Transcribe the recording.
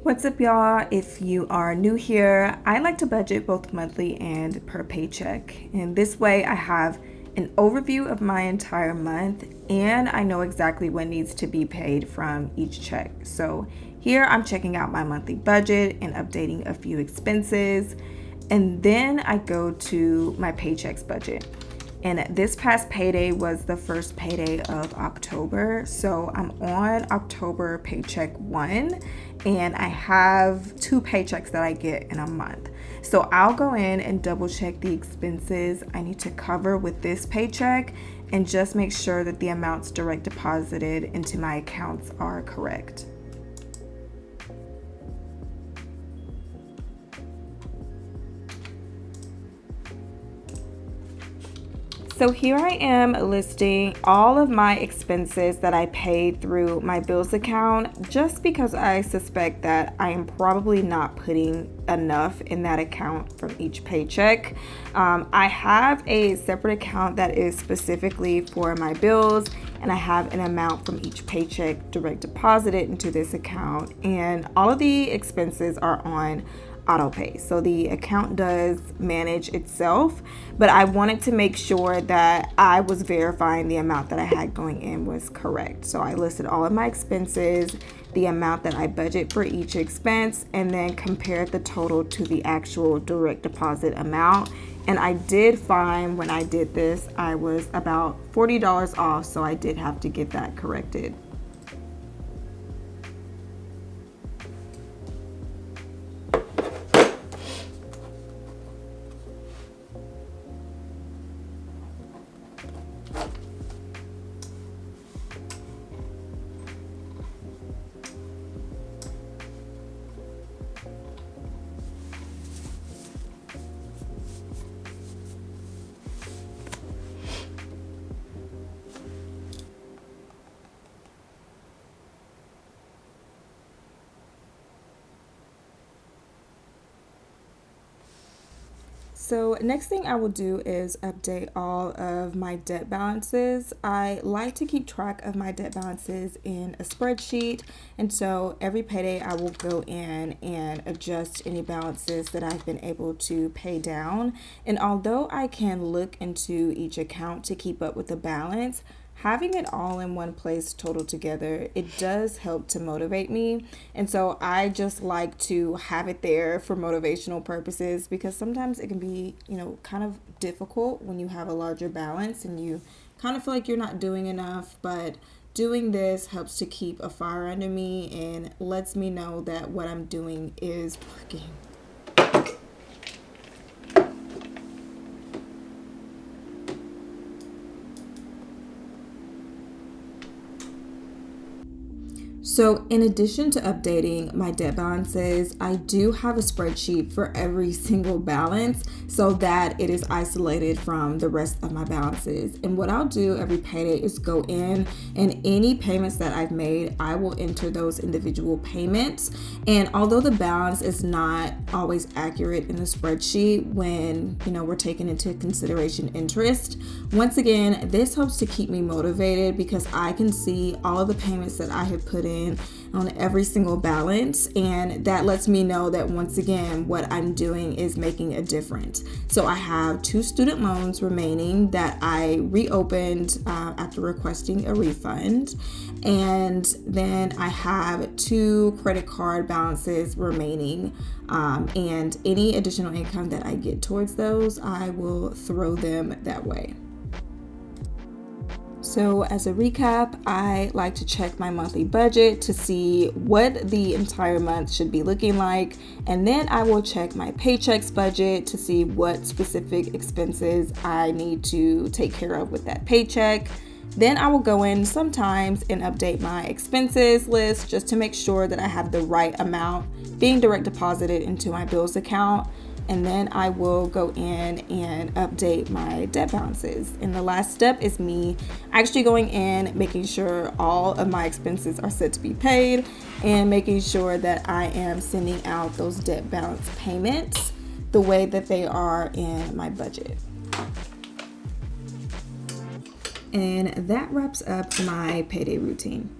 What's up, y'all? If you are new here, I like to budget both monthly and per paycheck. And this way I have an overview of my entire month and I know exactly what needs to be paid from each check. So here I'm checking out my monthly budget and updating a few expenses. And then I go to my paychecks budget. And this past payday was the first payday of October. So I'm on October paycheck 1 and I have 2 paychecks that I get in a month. So I'll go in and double check the expenses I need to cover with this paycheck and just make sure that the amounts direct deposited into my accounts are correct. So here I am listing all of my expenses that I paid through my bills account just because I suspect that I am probably not putting enough in that account from each paycheck. I have a separate account that is specifically for my bills, and I have an amount from each paycheck direct deposited into this account, and all of the expenses are on auto pay. So the account does manage itself, but I wanted to make sure that I was verifying the amount that I had going in was correct. So I listed all of my expenses, the amount that I budget for each expense, and then compared the total to the actual direct deposit amount. And I did find when I did this, I was about $40 off, so I did have to get that corrected. So next thing I will do is update all of my debt balances. I like to keep track of my debt balances in a spreadsheet, and so every payday I will go in and adjust any balances that I've been able to pay down. And although I can look into each account to keep up with the balance, having it all in one place totaled together, it does help to motivate me. And so I just like to have it there for motivational purposes because sometimes it can be, kind of difficult when you have a larger balance and you kind of feel like you're not doing enough. But doing this helps to keep a fire under me and lets me know that what I'm doing is working. So in addition to updating my debt balances, I do have a spreadsheet for every single balance so that it is isolated from the rest of my balances. And what I'll do every payday is go in and any payments that I've made, I will enter those individual payments. And although the balance is not always accurate in the spreadsheet when, we're taking into consideration interest, once again, this helps to keep me motivated because I can see all of the payments that I have put in on every single balance, and that lets me know that once again what I'm doing is making a difference. So I have 2 student loans remaining that I reopened after requesting a refund, and then I have 2 credit card balances remaining, and any additional income that I get towards those, I will throw them that way. So as a recap, I like to check my monthly budget to see what the entire month should be looking like. And then I will check my paychecks budget to see what specific expenses I need to take care of with that paycheck. Then I will go in sometimes and update my expenses list just to make sure that I have the right amount being direct deposited into my bills account. And then I will go in and update my debt balances. And the last step is me actually going in, making sure all of my expenses are set to be paid and making sure that I am sending out those debt balance payments the way that they are in my budget. And that wraps up my payday routine.